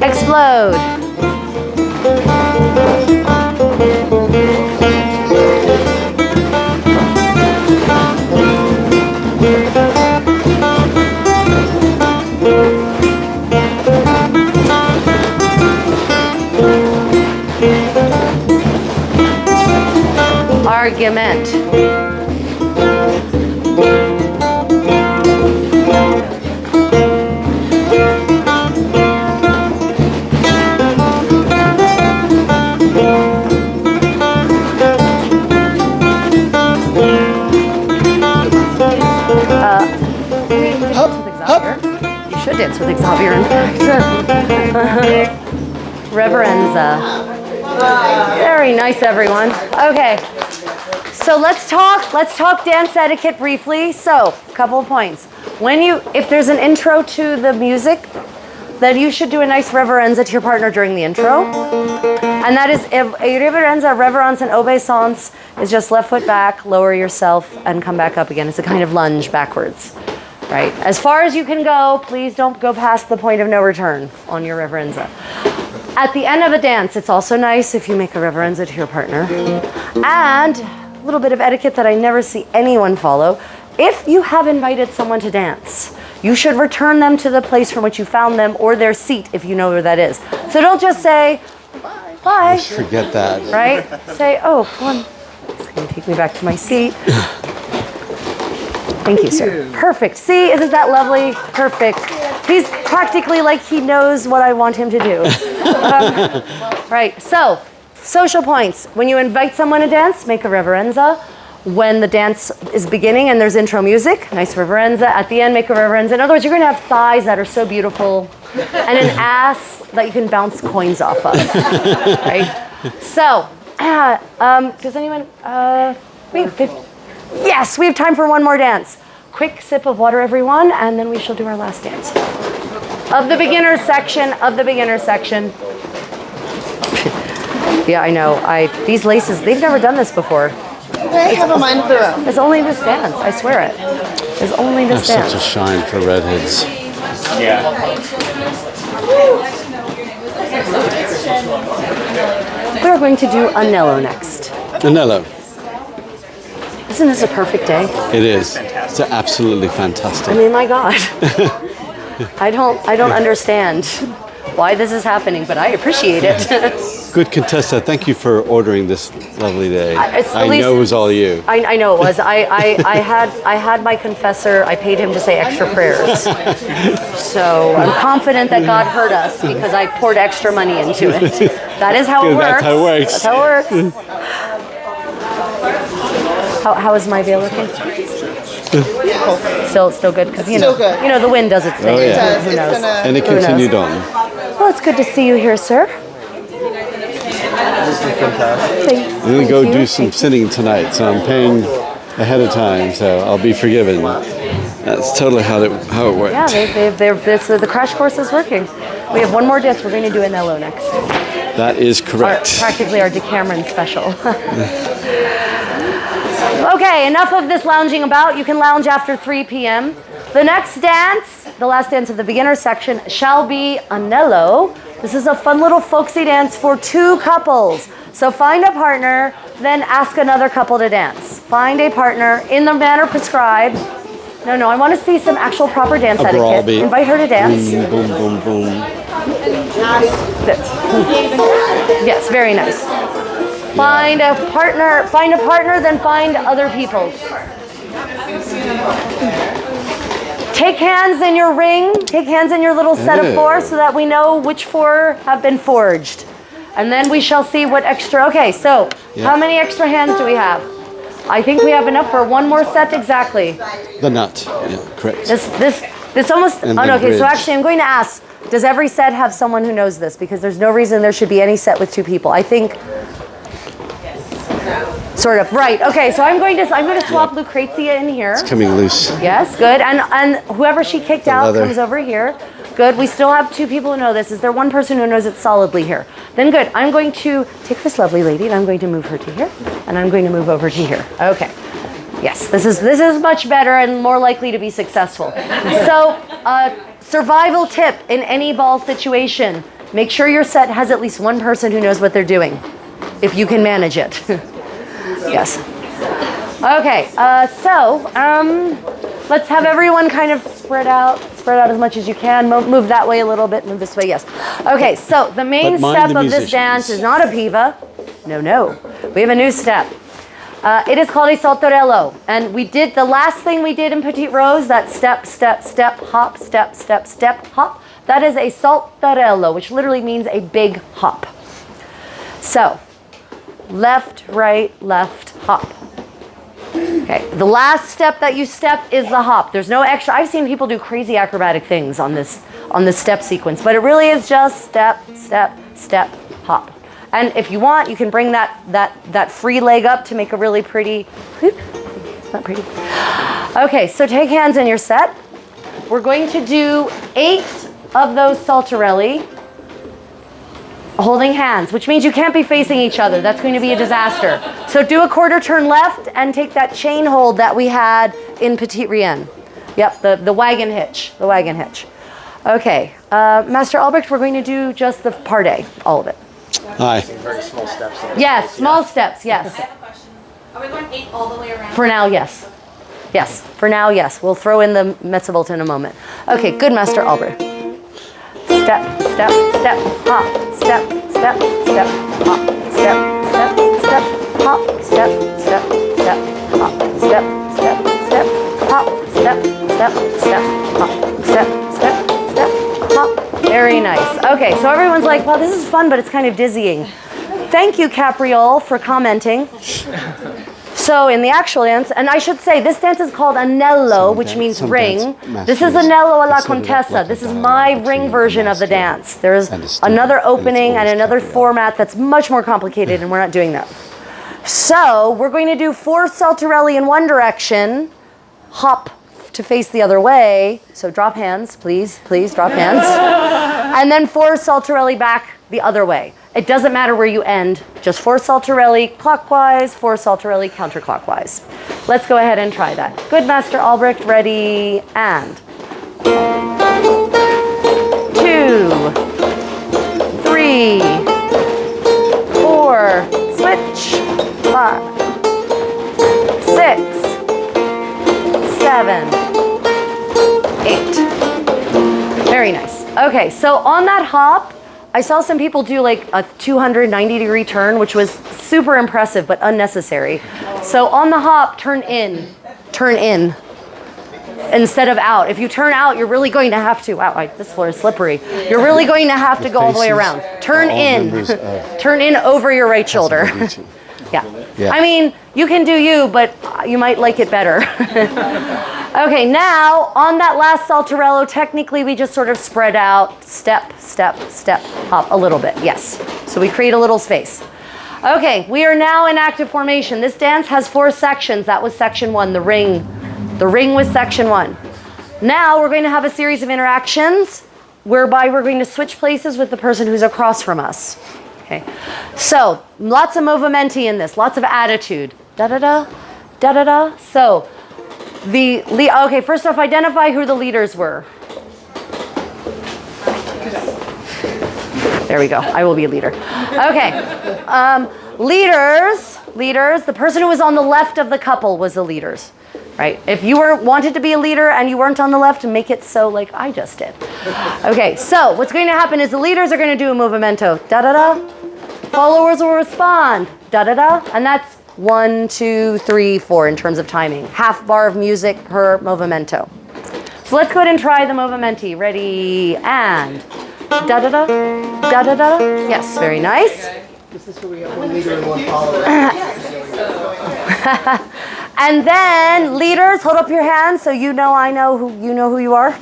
[SPEAKER 1] Explode. Argument. You should dance with Xavier, in fact. Reverenza. Very nice, everyone. Okay. So let's talk dance etiquette briefly. So, a couple of points. If there's an intro to the music, then you should do a nice reverenza to your partner during the intro. And that is a riverenza, reverence, and obeisance is just left foot back, lower yourself, and come back up again. It's a kind of lunge backwards, right? As far as you can go, please don't go past the point of no return on your reverenza. At the end of a dance, it's also nice if you make a reverenza to your partner. And a little bit of etiquette that I never see anyone follow. If you have invited someone to dance, you should return them to the place from which you found them or their seat if you know where that is. So don't just say, bye.
[SPEAKER 3] Just forget that.
[SPEAKER 1] Right? Say, oh, come on. It's going to take me back to my seat. Thank you, sir. Perfect. See, isn't that lovely? Perfect. He's practically like he knows what I want him to do. Right. So, social points. When you invite someone to dance, make a reverenza. When the dance is beginning and there's intro music, nice reverenza. At the end, make a reverenza. In other words, you're going to have thighs that are so beautiful and an ass that you can bounce coins off of. Right? So, does anyone... Yes, we have time for one more dance. Quick sip of water, everyone, and then we shall do our last dance. Of the beginner section. Yeah, I know. These laces, they've never done this before.
[SPEAKER 5] I have a mind for them.
[SPEAKER 1] It's only this dance, I swear it. It's only this dance.
[SPEAKER 3] Such a shine for redheads.
[SPEAKER 1] We're going to do Anello next.
[SPEAKER 3] Anello.
[SPEAKER 1] Isn't this a perfect day?
[SPEAKER 3] It is. It's absolutely fantastic.
[SPEAKER 1] I mean, my God. I don't understand why this is happening, but I appreciate it.
[SPEAKER 3] Good Contessa, thank you for ordering this lovely day.
[SPEAKER 1] I
[SPEAKER 3] know it was all you.
[SPEAKER 1] I know it was. I had my confessor. I paid him to say extra prayers. So I'm confident that God heard us because I poured extra money into it. That is how it works.
[SPEAKER 3] That's how it works.
[SPEAKER 1] That's how it works. How is my veil looking? Still good because
[SPEAKER 5] Still good.
[SPEAKER 1] the wind does its thing.
[SPEAKER 3] Oh, yeah.
[SPEAKER 1] Who knows?
[SPEAKER 3] And it continued on.
[SPEAKER 1] Well, it's good to see you here, sir.
[SPEAKER 3] I'm going to go do some sitting tonight, so I'm paying ahead of time, so I'll be forgiven. That's totally how it worked.
[SPEAKER 1] Yeah, the crash course is working. We have one more dance. We're going to do Anello next.
[SPEAKER 3] That is correct.
[SPEAKER 1] Practically our Decameron special. Okay, enough of this lounging about. You can lounge after 3 p.m. The next dance, the last dance of the beginner section, shall be Anello. This is a fun little folksy dance for 2 couples. So find a partner, then ask another couple to dance. Find a partner in the manner prescribed. No, I want to see some actual proper dance etiquette. Invite her to dance.
[SPEAKER 3] Boom, boom, boom, boom.
[SPEAKER 1] Yes, very nice. Find a partner, then find other people's. Take hands in your ring, take hands in your little set of 4 so that we know which 4 have been forged. And then we shall see what extra, okay, so how many extra hands do we have? I think we have enough for one more set exactly.
[SPEAKER 3] The nut. Yeah, correct.
[SPEAKER 1] This almost,
[SPEAKER 3] And
[SPEAKER 1] oh no,
[SPEAKER 3] the
[SPEAKER 1] okay, so
[SPEAKER 3] bridge.
[SPEAKER 1] actually I'm going to ask, does every set have someone who knows this? Because there's no reason there should be any set with 2 people. I think, sort of, right, okay, so I'm going to swap Lucrezia in here.
[SPEAKER 3] It's coming loose.
[SPEAKER 1] Yes, good, and whoever she kicked out
[SPEAKER 3] leather.
[SPEAKER 1] comes over here. Good, we still have 2 people who know this. Is there one person who knows it solidly here? Then good, I'm going to take this lovely lady and I'm going to move her to here, and I'm going to move over to here. Okay. Yes, this is much better and more likely to be successful. So, survival tip in any ball situation: make sure your set has at least one person who knows what they're doing, if you can manage it. Yes. Okay. Let's have everyone kind of spread out as much as you can. Move that way a little bit. Move this way. Yes. Okay. So the main
[SPEAKER 3] But mind
[SPEAKER 1] step
[SPEAKER 3] the
[SPEAKER 1] of this
[SPEAKER 3] musicians.
[SPEAKER 1] dance is not a piva. No. We have a new step. It is called a saltarello, and the last thing we did in Petite Rose, that step, hop, step, hop. That is a saltarello, which literally means a big hop. So, left, right, left, hop. Okay, the last step that you step is the hop. There's no extra. I've seen people do crazy acrobatic things on this step sequence, but it really is just step, hop. And if you want, you can bring that free leg up to make a really pretty, it's not pretty. Okay, so take hands in your set. We're going to do 8 of those saltarelli holding hands, which means you can't be facing each other. That's going to be a disaster. So do a quarter turn left and take that chain hold that we had in Petit Rien. Yep, the wagon hitch, Okay, Master Albrecht, we're going to do just the parte, all of it.
[SPEAKER 3] Hi.
[SPEAKER 6] Very small steps.
[SPEAKER 1] Yes, small steps, yes.
[SPEAKER 4] I have a question. Are we going 8 all the way around?
[SPEAKER 1] For now, yes. Yes, for now, yes. We'll throw in the mezzovolta in a moment. Okay, good, Master Albrecht. Step, hop, step, hop, step, hop, step, hop, step, hop, step, hop. Very nice. Okay, so everyone's like, well, this is fun, but it's kind of dizzying. Thank you, Capriole, for commenting. So in the actual dance, and I should say, this dance is called Anello, which means
[SPEAKER 3] some
[SPEAKER 1] ring.
[SPEAKER 3] dance
[SPEAKER 1] This is
[SPEAKER 3] masters
[SPEAKER 1] Anello alla
[SPEAKER 3] consider it
[SPEAKER 1] Contessa.
[SPEAKER 3] like
[SPEAKER 1] This
[SPEAKER 3] a
[SPEAKER 1] is
[SPEAKER 3] dialogue
[SPEAKER 1] my
[SPEAKER 3] between
[SPEAKER 1] ring
[SPEAKER 3] the
[SPEAKER 1] version of the
[SPEAKER 3] master
[SPEAKER 1] dance. There's
[SPEAKER 3] and the student,
[SPEAKER 1] another
[SPEAKER 3] and it's
[SPEAKER 1] opening and
[SPEAKER 3] always
[SPEAKER 1] another
[SPEAKER 3] capriole.
[SPEAKER 1] format that's much more complicated, and we're not doing that. So we're going to do 4 saltarelli in one direction, hop to face the other way. So drop hands, please drop hands. And then 4 saltarelli back the other way. It doesn't matter where you end, just 4 saltarelli clockwise, 4 saltarelli counterclockwise. Let's go ahead and try that. Good, Master Albrecht, ready, and 2, 3, 4, switch, 5, 6, 7, 8. Very nice. Okay, so on that hop, I saw some people do like a 290-degree turn, which was super impressive but unnecessary. So on the hop, turn in instead of out. If you turn out, you're really going to have to, wow, this floor is slippery. You're really going to have to go all the way around. Turn in. Turn in over your right shoulder. Yeah. I mean, you can do you, but you might like it better. Okay, now on that last saltarello, technically we just sort of spread out, step, hop a little bit, yes. So we create a little space. Okay, we are now in active formation. This dance has 4 sections. That was section 1, the ring. The ring was section 1. Now we're going to have a series of interactions whereby we're going to switch places with the person who's across from us. Okay, so lots of movimenti in this, lots of attitude. Da-da-da, da-da-da. So okay, first off, identify who the leaders were. There we go. I will be a leader. Okay. Leaders. The person who was on the left of the couple was the leaders, right? If you wanted to be a leader and you weren't on the left, make it so like I just did. Okay. So what's going to happen is the leaders are going to do a movimento. Da da da. Followers will respond. Da da da. And that's 1, 2, 3, 4 in terms of timing. Half bar of music per movimento. So let's go ahead and try the movimenti. Ready, and da-da-da, da-da-da. Yes, very nice.
[SPEAKER 6] This is where we have one leader and one follower.
[SPEAKER 1] And then leaders, hold up your hands so you know you know who you are.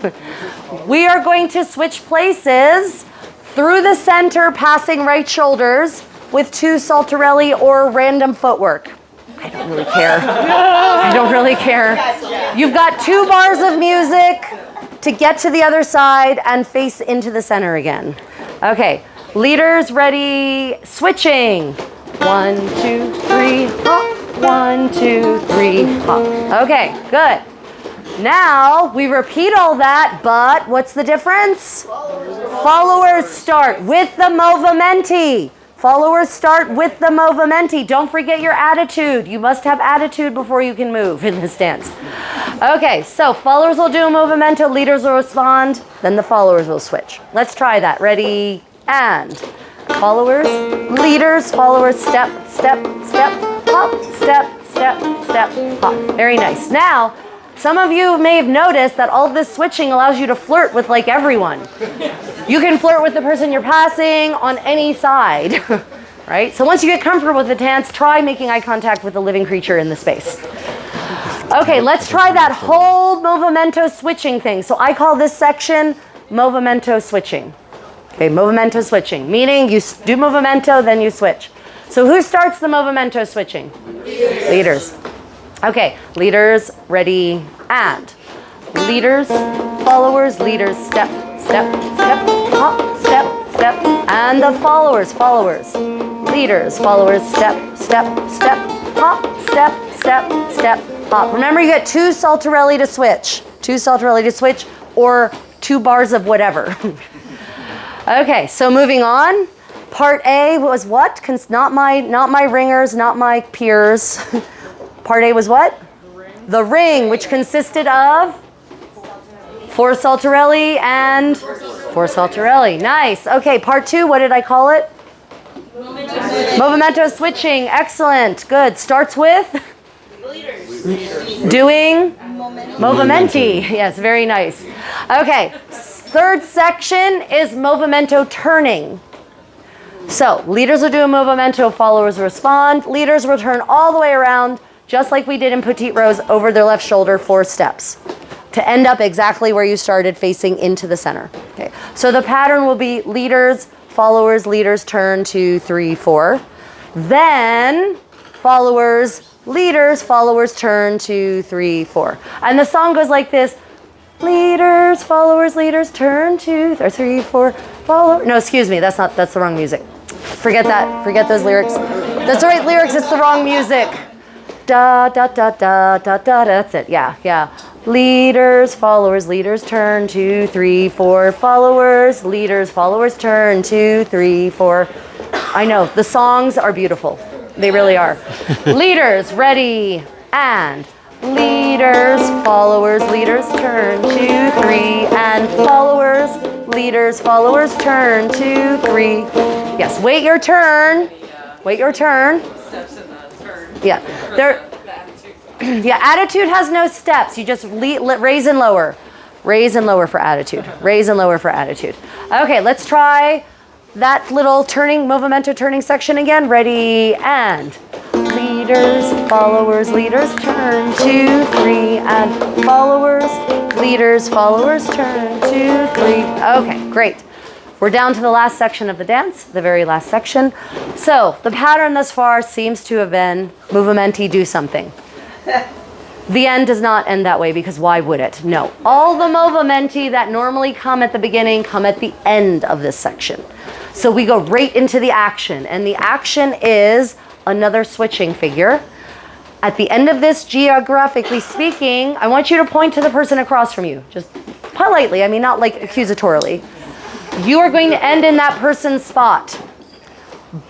[SPEAKER 1] We are going to switch places through the center, passing right shoulders with 2 saltarelli or random footwork. I don't really care. I don't really care. You've got 2 bars of music to get to the other side and face into the center again. Okay, leaders ready, switching. 1, 2, 3, hop. 1, 2, 3, hop. Okay, good. Now we repeat all that, but what's the difference? Followers start with the movimenti. Followers start with the movimenti. Don't forget your attitude. You must have attitude before you can move in this dance. Okay, so followers will do a movimento, leaders will respond, then the followers will switch. Let's try that. Ready? And followers, leaders, followers, step, step, step, hop, step, step, step, hop. Very nice. Now, some of you may have noticed that all this switching allows you to flirt with like everyone. You can flirt with the person you're passing on any side, right? So once you get comfortable with the dance, try making eye contact with the living creature in the space. Okay, let's try that whole movimento switching thing. So I call this section movimento switching. Okay, movimento switching, meaning you do movimento, then you switch. So who starts the movimento switching? Leaders. Okay, leaders, ready, and. Leaders, followers, leaders, step, step, step, hop, step, step, and the followers, followers. Leaders, followers, step, step, step, hop, step, step, step, hop. Remember, you get 2 saltarelli to switch. 2 saltarelli to switch, or 2 bars of whatever. Okay, so moving on. Part A was what? Not my ringers, not my peers. Part A was what? The ring, which consisted of 4 saltarelli and 4 saltarelli. Nice. Okay, part 2, what did I call it? Movimento switching. Excellent. Good. Starts with doing movimenti. Yes, very nice. Okay, 3rd section is movimento turning. So leaders will do a movimento, followers respond. Leaders will turn all the way around, just like we did in Petite rows, over their left shoulder 4 steps to end up exactly where you started, facing into the center. Okay, so the pattern will be leaders, followers, leaders, turn, 2, 3, 4. Then followers, leaders, followers, turn, 2, 3, 4. And the song goes like this. Leaders, followers, leaders, turn, 2, 3, 4, follow. No, excuse me, that's the wrong music. Forget that, forget those lyrics. That's the right lyrics, it's the wrong music. Da, da, da, da, da, da, that's it, yeah. Leaders, followers, leaders, turn, 2, 3, 4, followers, leaders, followers, turn, 2, 3, 4. I know, the songs are beautiful. They really are. Leaders, ready, and leaders, followers, leaders, turn, 2, 3, and followers, leaders, followers, turn, 2, 3. Yes, wait your turn. Wait your turn.
[SPEAKER 2] Steps in the turn.
[SPEAKER 1] Yeah, attitude has no steps. You just raise and lower. Raise and lower for attitude. Raise and lower for attitude. Okay, let's try that little turning, movimento turning section again. Ready, and. Leaders, followers, leaders, turn, 2, 3, and followers, leaders, followers, turn, 2, 3. Okay, great. We're down to the last section of the dance, the very last section. So the pattern thus far seems to have been movimenti, do something. The end does not end that way, because why would it? No. All the movimenti that normally come at the beginning come at the end of this section. So we go right into the action, and the action is another switching figure. At the end of this, geographically speaking, I want you to point to the person across from you. Just politely, I mean, not like accusatorily. You are going to end in that person's spot.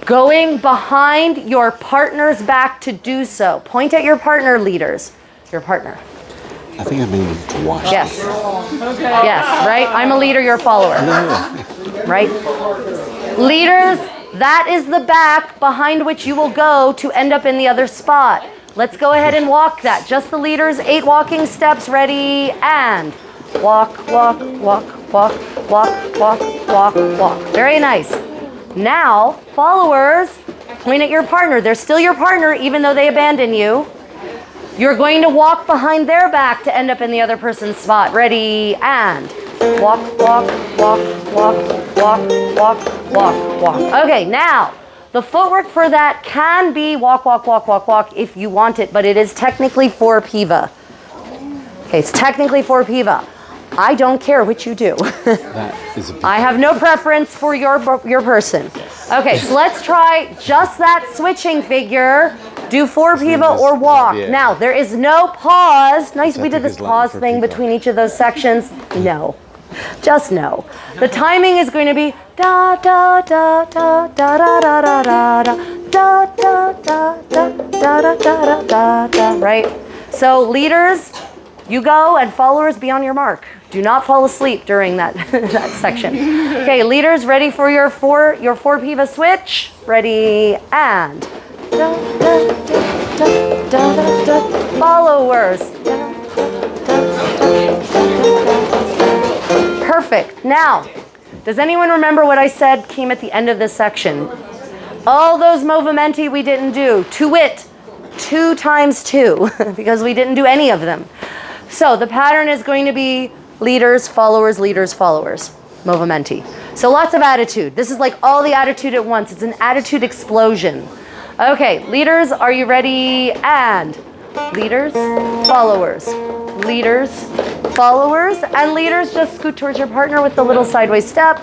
[SPEAKER 1] Going behind your partner's back to do so. Point at your partner, leaders. Your partner.
[SPEAKER 3] I think I mean to watch.
[SPEAKER 1] Yes. Okay. Yes, right? I'm a leader, you're a follower. Right? Leaders, that is the back behind which you will go to end up in the other spot. Let's go ahead and walk that. Just the leaders, 8 walking steps, ready, and walk, walk, walk, walk, walk, walk, walk, walk. Very nice. Now, followers, point at your partner. They're still your partner even though they abandon you. You're going to walk behind their back to end up in the other person's spot. Ready, and walk, walk, walk, walk, walk, walk, walk, walk. Okay, now, the footwork for that can be walk, walk, walk, walk, walk if you want it, but it is technically for Piva. Okay, it's technically for Piva. I don't care what you do.
[SPEAKER 3] That is a big
[SPEAKER 1] I have no preference for your person. Okay, so let's try just that switching figure. Do for Piva or walk.
[SPEAKER 3] Yeah.
[SPEAKER 1] Now, there is no pause. Nice, we did
[SPEAKER 3] think
[SPEAKER 1] this
[SPEAKER 3] is Latin
[SPEAKER 1] pause
[SPEAKER 3] for
[SPEAKER 1] thing
[SPEAKER 3] Piva.
[SPEAKER 1] between each of those sections. No, just no. The timing is going to be da da da da da da da da da da da da da da da da da da, right? So leaders, you go, and followers, be on your mark. Do not fall asleep during that that section. Okay, leaders, ready for your four Piva switch? Ready, and da, da, da, da, da, da, da. Followers. Perfect. Now, does anyone remember what I said came at the end of this section? All those movimenti we didn't do. To wit, 2 times 2, because we didn't do any of them. So the pattern is going to be leaders, followers, movimenti. So lots of attitude. This is like all the attitude at once. It's an attitude explosion. Okay, leaders, are you ready? And leaders, followers, and leaders, just scoot towards your partner with the little sideways step,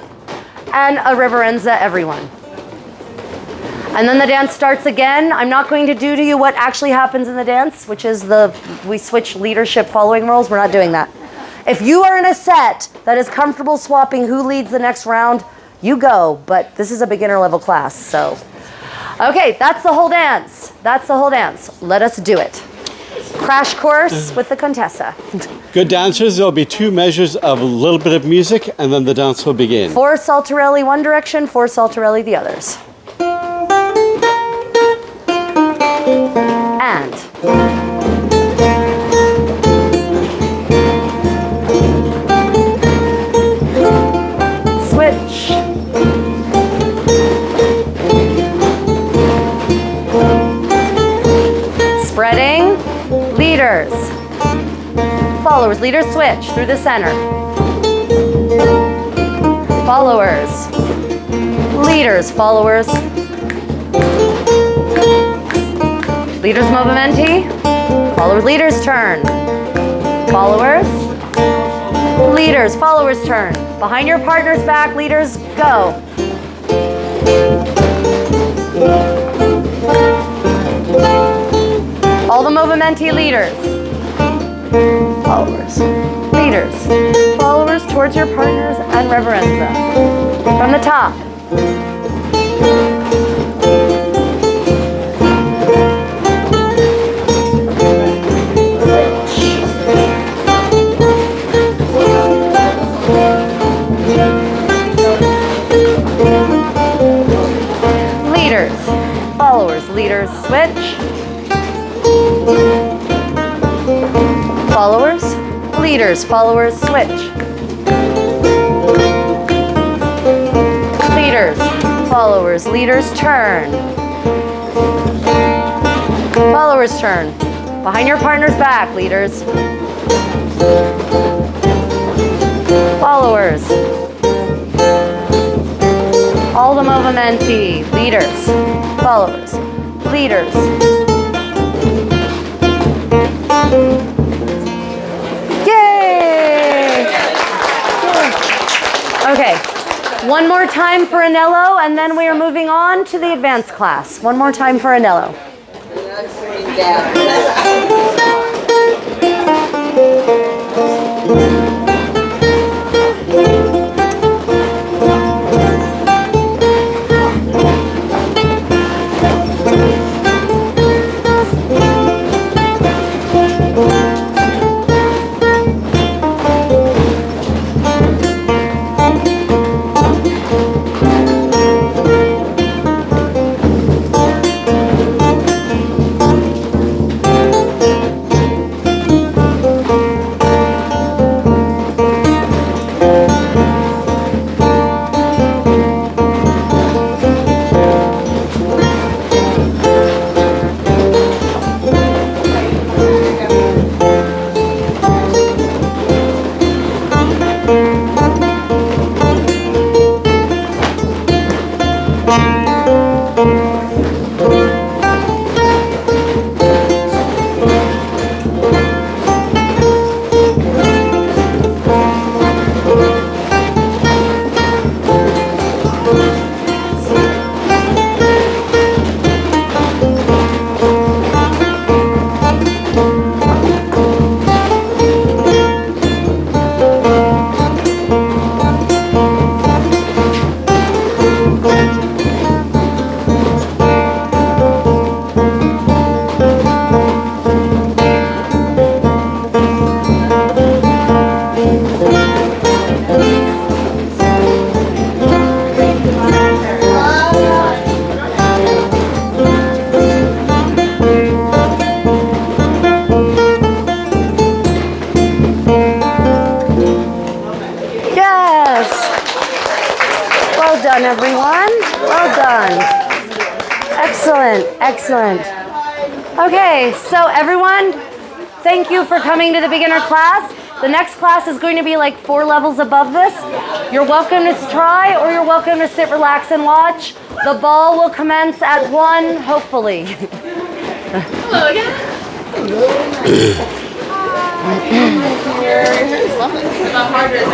[SPEAKER 1] and a riverenza, everyone. And then the dance starts again. I'm not going to do to you what actually happens in the dance, which is we switch leadership following roles. We're not doing that. If you are in a set that is comfortable swapping who leads the next round, you go. But this is a beginner level class, so. Okay, that's the whole dance. Let us do it. Crash course with the Contessa.
[SPEAKER 3] Good dancers, there'll be 2 measures of a little bit of music, and then the dance will begin.
[SPEAKER 1] 4 saltarelli one direction, 4 saltarelli the others. And switch. Spreading. Leaders. Followers. Leaders switch through the center. Followers. Leaders. Followers. Leaders movimenti. Followers, leaders turn. Followers. Leaders, followers turn. Behind your partner's back, leaders, go. All the movimenti leaders. Followers. Leaders. Followers towards your partners and reverenza. From the top. Leaders. Followers. Leaders. Switch. Followers, leaders, followers, switch. Leaders, followers, leaders, turn. Followers, turn. Behind your partner's back, leaders. Followers. All the movimenti, leaders, followers, leaders. Yay! Okay, one more time for Anello, and then we are moving on to the advanced class. One more time for Anello. Well done. Excellent, excellent. Okay, so everyone, thank you for coming to the beginner class. The next class is going to be like 4 levels above this. You're welcome to try or you're welcome to sit, relax, and watch. The ball will commence at 1, hopefully.
[SPEAKER 2] Hello again.
[SPEAKER 5] It's lovely.
[SPEAKER 2] About harder than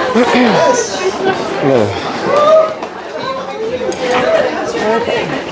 [SPEAKER 3] Oh.
[SPEAKER 1] Okay.